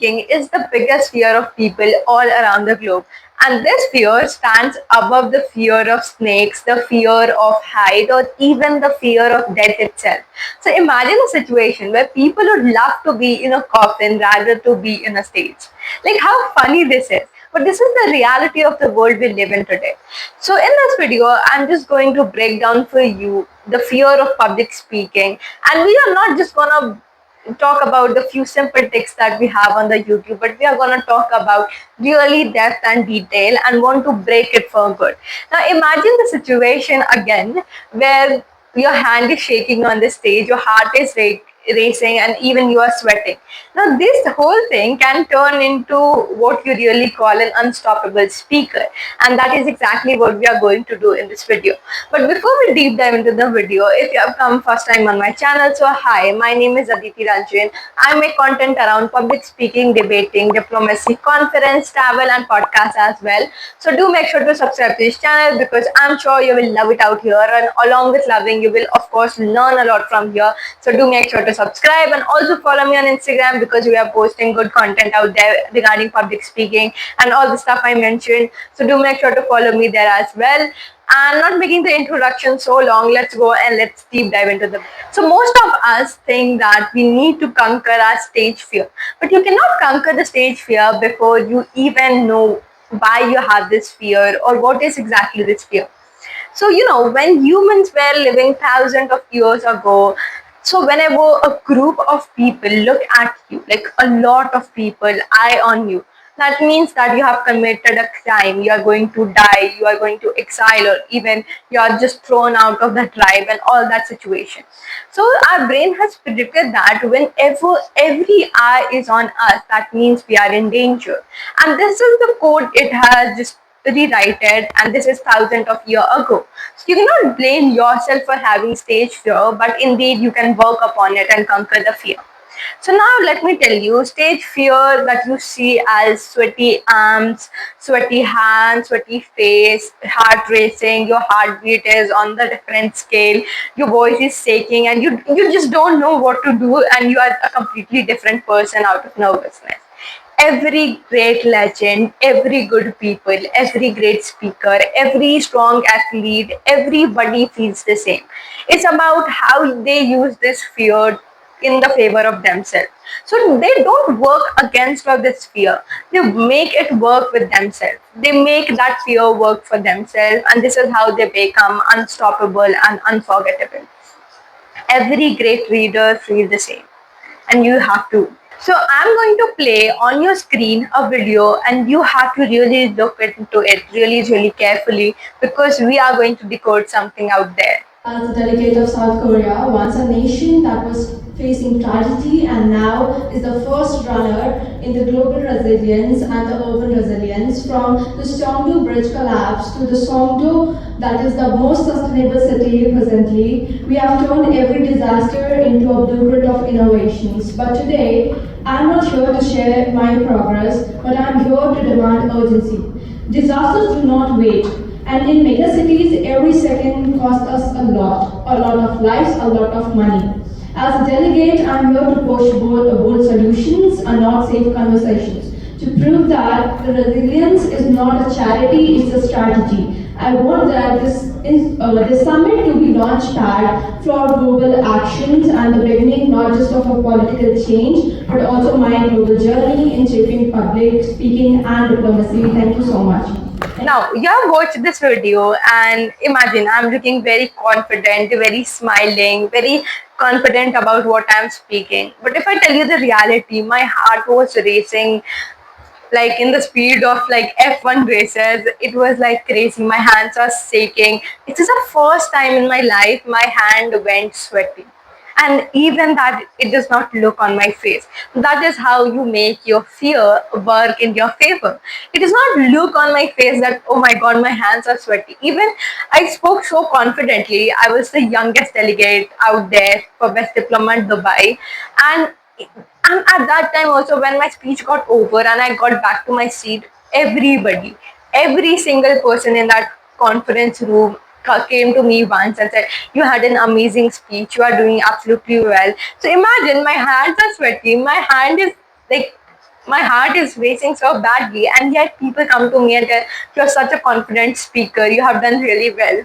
speaking is the biggest fear of people all around the globe. And this fear stands above the fear of snakes, the fear of height, or even the fear of death itself. So imagine a situation where people would love to be in a coffin rather to be in a stage. Like how funny this is. But this is the reality of the world we live in today. So in this video, I'm just going to break down for you the fear of public speaking. And we are not just gonna talk about the few simple tips that we have on the YouTube, but we are going to talk about really depth and detail and want to break it for good. Now imagine the situation again where your hand is shaking on the stage, your heart is racing, and even you are sweating. Now this whole thing can turn into what you really call an unstoppable speaker, and that is exactly what we are going to do in this video. But before we deep dive into the video, if you have come first time on my channel, so hi, my name is Aditi Ranjan. I make content around public speaking, debating, diplomacy, conference, travel, and podcasts as well. So do make sure to subscribe to this channel because I'm sure you will love it out here, and along with loving, you will of course learn a lot from here. So do make sure to subscribe and also follow me on Instagram because we are posting good content out there regarding public speaking and all the stuff I mentioned. So do make sure to follow me there as well. And not making the introduction so long, let's go and let's deep dive into the. So most of us think that we need to conquer our stage fear, but you cannot conquer the stage fear before you even know why you have this fear or what is exactly this fear. So, when humans were living thousands of years ago, so whenever a group of people look at you, like a lot of people eye on you, that means that you have committed a crime, you are going to die, you are going to exile, or even you are just thrown out of the tribe and all that situation. So our brain has predicted that whenever every eye is on us, that means we are in danger. And this is the code it has just rewritten, and this is thousands of years ago. So you cannot blame yourself for having stage fear, but indeed you can work upon it and conquer the fear. So now let me tell you, stage fear that you see as sweaty arms, sweaty hands, sweaty face, heart racing, your heartbeat is on the different scale, your voice is shaking, and you just don't know what to do, and you are a completely different person out of nervousness. Every great legend, every good people, every great speaker, every strong athlete, everybody feels the same. It's about how they use this fear in the favor of themselves. So they don't work against this fear. They make it work with themselves. They make that fear work for themselves, and this is how they become unstoppable and unforgettable. Every great reader feels the same, and you have to. So I'm going to play on your screen a video, and you have to really look into it really carefully because we are going to decode something out there. As a delegate of South Korea, once a nation that was facing tragedy and now is the first runner in the global resilience and the urban resilience, from the Seongdo Bridge collapse to the Songdo, that is the most sustainable city presently, we have turned every disaster into a blueprint of innovations. But today, I'm not here to share my progress, but I'm here to demand urgency. Disasters do not wait. And in megacities, every second costs us a lot of lives, a lot of money. As a delegate, I'm here to push bold solutions and not safe conversations. To prove that the resilience is not a charity, it's a strategy. I want that this summit to be launch pad for global actions and the beginning not just of a political change, but also my global journey in shaping public speaking and diplomacy. Thank you so much. Now, you have watched this video, and imagine I'm looking very confident, very smiling, very confident about what I'm speaking. But if I tell you the reality, my heart was racing like in the speed of like F1 races. It was like crazy. My hands are shaking. It is the first time in my life my hand went sweaty. And even that, it does not look on my face. That is how you make your fear work in your favor. It does not look on my face that, oh my God, my hands are sweaty. Even I spoke so confidently. I was the youngest delegate out there for Best Diplomat Dubai. And and at that time also, when my speech got over and I got back to my seat, everybody, every single person in that conference room came to me once and said, you had an amazing speech, you are doing absolutely well. So imagine my hands are sweaty, my hand is like my heart is racing so badly, and yet people come to me and tell, "You're such a confident speaker. You have done really well."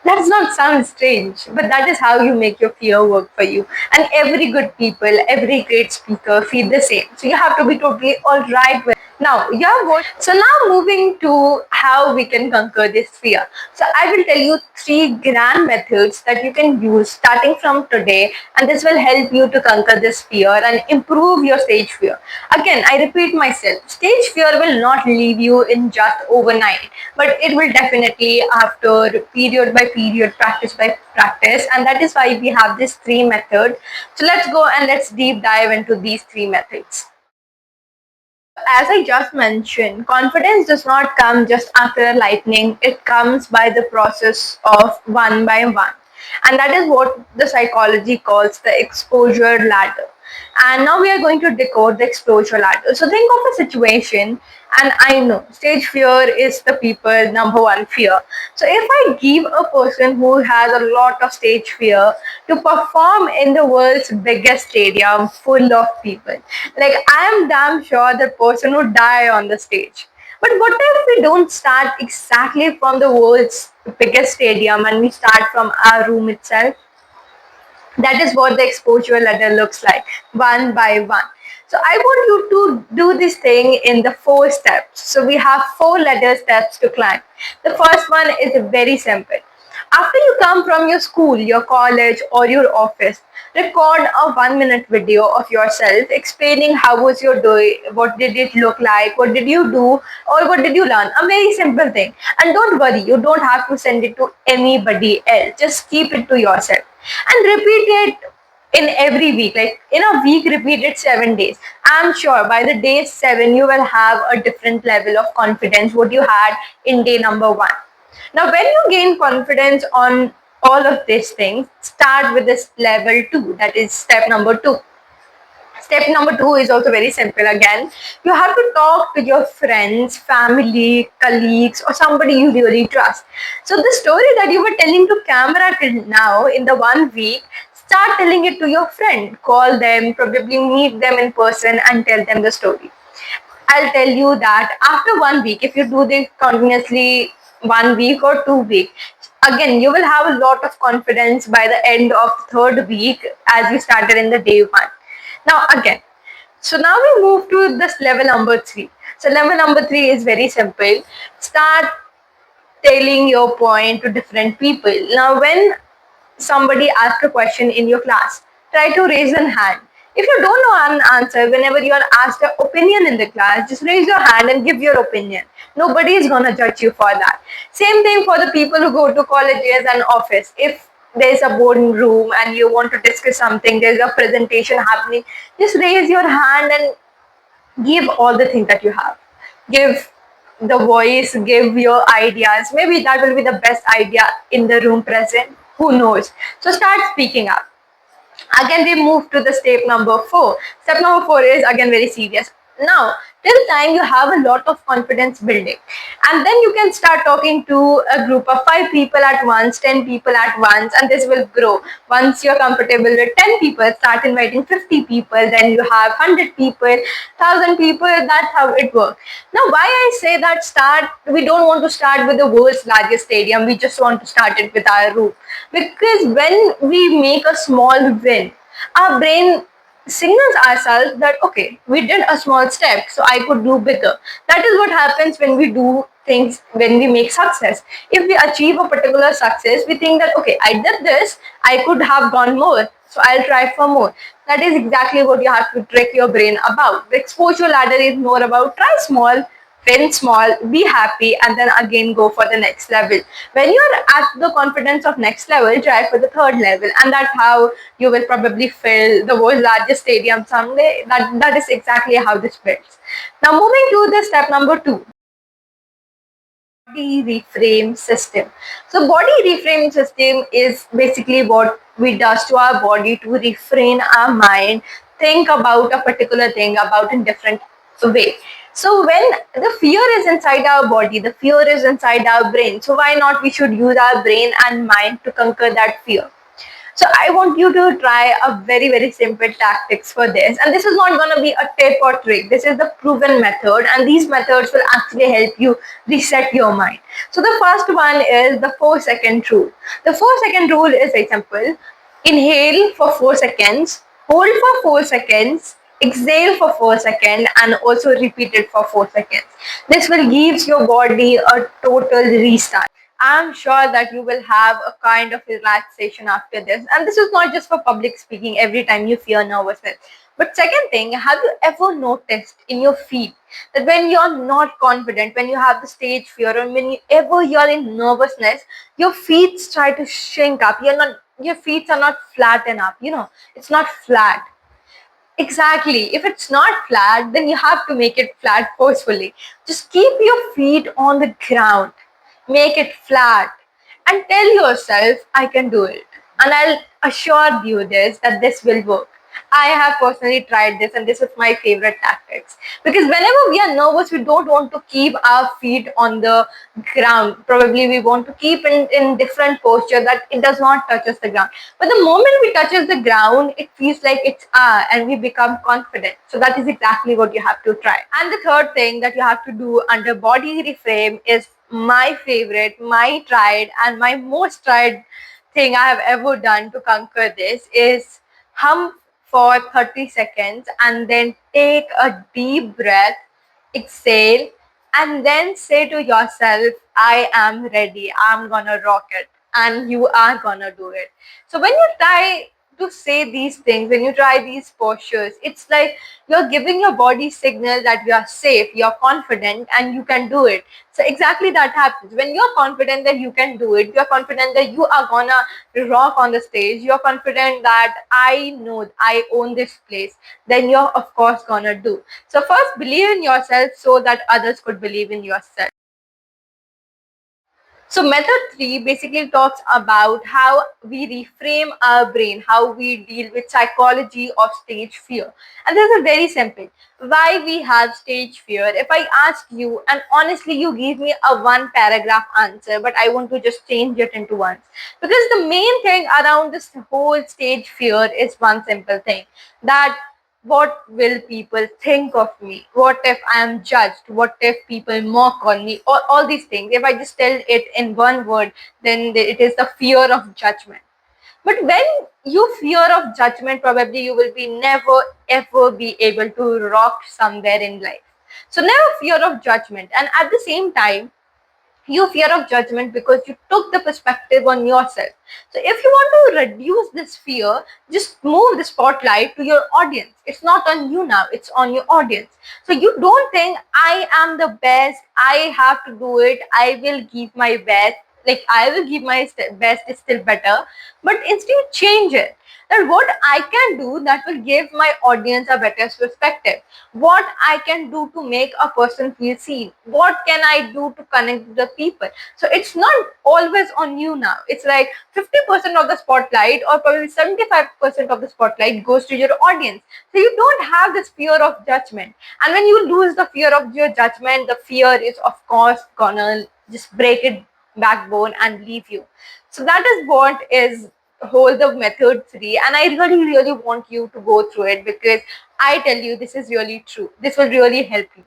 That does not sound strange, but that is how you make your fear work for you. And every good people, every great speaker feel the same. So you have to be totally all right with. Now, yeah, what? So now moving to how we can conquer this fear. So I will tell you three grand methods that you can use starting from today, and this will help you to conquer this fear and improve your stage fear. Again, I repeat myself, stage fear will not leave you in just overnight, but it will definitely after period by period, practice by practice, and that is why we have this three method. So let's go and let's deep dive into these three methods. As I just mentioned, confidence does not come just after lightning, it comes by the process of one by one. And that is what the psychology calls the exposure ladder. And now we are going to decode the exposure ladder. So think of a situation, and I know stage fear is the people number one fear. So if I give a person who has a lot of stage fear to perform in the world's biggest stadium full of people, like I am damn sure that person would die on the stage. But what if we don't start exactly from the world's biggest stadium and we start from our room itself? That is what the exposure ladder looks like, one by one. So I want you to do this thing in the 4 steps. So we have 4 ladder steps to climb. The first one is very simple. After you come from your school, your college, or your office, record a 1 minute video of yourself explaining how was your day, what did it look like, what did you do, or what did you learn. A very simple thing. And don't worry, you don't have to send it to anybody else. Just keep it to yourself and repeat it in every week. Like in a week, repeat it 7 days. I'm sure by the day 7 you will have a different level of confidence what you had in day number 1. Now when you gain confidence on all of these things, start with this level 2, that is step number 2. Step number 2 is also very simple again. You have to talk to your friends, family, colleagues, or somebody you really trust. So the story that you were telling to camera till now in the 1 week, start telling it to your friend. Call them, probably meet them in person and tell them the story. I'll tell you that after 1 week, if you do this continuously 1 week or 2 weeks, again you will have a lot of confidence by the end of third week as you started in the day 1. Now again, so now we move to this level number 3. So level number 3 is very simple. Start telling your point to different people. Now when somebody asks a question in your class, try to raise a hand. If you don't know an answer, whenever you are asked an opinion in the class, just raise your hand and give your opinion. Nobody is going to judge you for that. Same thing for the people who go to colleges and office. If there's a boarding room and you want to discuss something, there's a presentation happening, just raise your hand and give all the things that you have. Give the voice, give your ideas. Maybe that will be the best idea in the room present. Who knows? So start speaking up. Again, we move to the step number 4. Step number 4 is again very serious. Now, till time you have a lot of confidence building, and then you can start talking to a group of 5 people at once, 10 people at once, and this will grow. Once you're comfortable with 10 people, start inviting 50 people, then you have 100 people, 1,000 people. That's how it works. Now, why I say that we don't want to start with the world's largest stadium, we just want to start it with our room. Because when we make a small win, our brain signals ourselves that okay, we did a small step, so I could do bigger. That is what happens when we do things, when we make success. If we achieve a particular success, we think that okay, I did this, I could have gone more, so I'll try for more. That is exactly what you have to trick your brain about. The exposure ladder is more about try small, win small, be happy, and then again go for the next level. When you're at the confidence of next level, try for the third level, and that's how you will probably fill the world's largest stadium someday. That is exactly how this builds. Now moving to the step number 2, body reframe system. So body reframe system is basically what we does to our body to refrain our mind, think about a particular thing about in different way. So when the fear is inside our body, the fear is inside our brain. So why not we should use our brain and mind to conquer that fear? So I want you to try a very, very simple tactics for this. And this is not going to be a tip or trick. This is the proven method. And these methods will actually help you reset your mind. So the first one is the 4 second rule. The 4 second rule is very simple. Inhale for 4 seconds, hold for 4 seconds, exhale for 4 seconds, and also repeat it for 4 seconds. This will give your body a total restart. I'm sure that you will have a kind of relaxation after this. And this is not just for public speaking every time you feel nervousness. But second thing, have you ever noticed in your feet that when you're not confident, when you have the stage fear, or whenever you're in nervousness, your feet try to shrink up. Your feet are not flat enough. It's not flat. Exactly. If it's not flat, then you have to make it flat forcefully. Just keep your feet on the ground. Make it flat. And tell yourself, I can do it. And I'll assure you this, that this will work. I have personally tried this, and this is my favorite tactics. Because whenever we are nervous, we don't want to keep our feet on the ground. Probably we want to keep in different posture that it does not touch us the ground. But the moment we touches the ground, it feels like it's and we become confident. So that is exactly what you have to try. And the third thing that you have to do under body reframe is my favorite, my tried, and my most tried thing I have ever done to conquer this is hum for 30 seconds and then take a deep breath, exhale, and then say to yourself, I am ready, I'm gonna rock it, and you are gonna do it. So when you try to say these things, when you try these postures, it's like you're giving your body signal that you are safe, you're confident, and you can do it. So exactly that happens. When you're confident that you can do it, you're confident that you are gonna rock on the stage, you're confident that I know I own this place, then you're of course gonna do. So first believe in yourself so that others could believe in yourself. So method 3 basically talks about how we reframe our brain, how we deal with psychology of stage fear. And this is very simple. Why we have stage fear? If I ask you, and honestly you give me a one paragraph answer, but I want to just change it into one. Because the main thing around this whole stage fear is one simple thing, that what will people think of me? What if I am judged? What if people mock on me? All these things. If I just tell it in one word, then it is the fear of judgment. But when you fear of judgment, probably you will be never ever be able to rock somewhere in life. So never fear of judgment. And at the same time, you fear of judgment because you took the perspective on yourself. So if you want to reduce this fear, just move the spotlight to your audience. It's not on you now, it's on your audience. So you don't think I am the best, I have to do it, I will give my best, like I will give my best is still better, but instead change it. That what I can do that will give my audience a better perspective. What I can do to make a person feel seen. What can I do to connect with the people? So it's not always on you now. It's like 50% of the spotlight or probably 75% of the spotlight goes to your audience. So you don't have this fear of judgment. And when you lose the fear of your judgment, the fear is of course gonna just break it backbone and leave you. So that is what is whole the method 3, and I really want you to go through it because I tell you this is really true. This will really help you.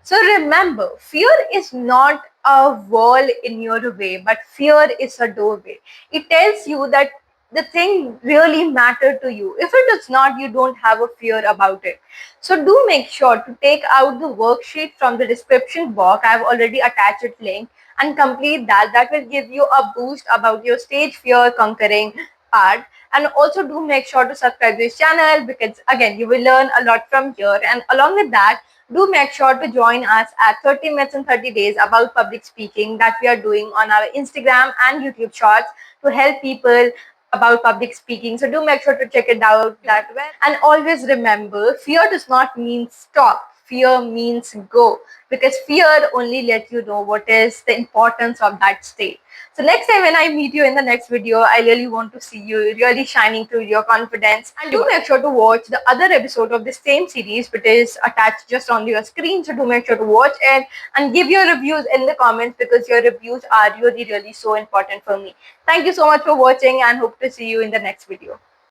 So remember, fear is not a wall in your way, but fear is a doorway. It tells you that the thing really matter to you. If it does not, you don't have a fear about it. So do make sure to take out the worksheet from the description box. I have already attached its link and complete that. That will give you a boost about your stage fear conquering part. And also do make sure to subscribe to this channel because again, you will learn a lot from here. And along with that, do make sure to join us at 30 minutes in 30 days about public speaking that we are doing on our Instagram and YouTube shorts to help people about public speaking. So do make sure to check it out that way. And always remember, fear does not mean stop. fear means go, because fear only lets you know what is the importance of that state. So next time when I meet you in the next video, I really want to see you really shining through your confidence. And do make sure to watch the other episode of the same series, which is attached just on your screen. So do make sure to watch it and give your reviews in the comments, because your reviews are really so important for me. Thank you so much for watching and hope to see you in the next video.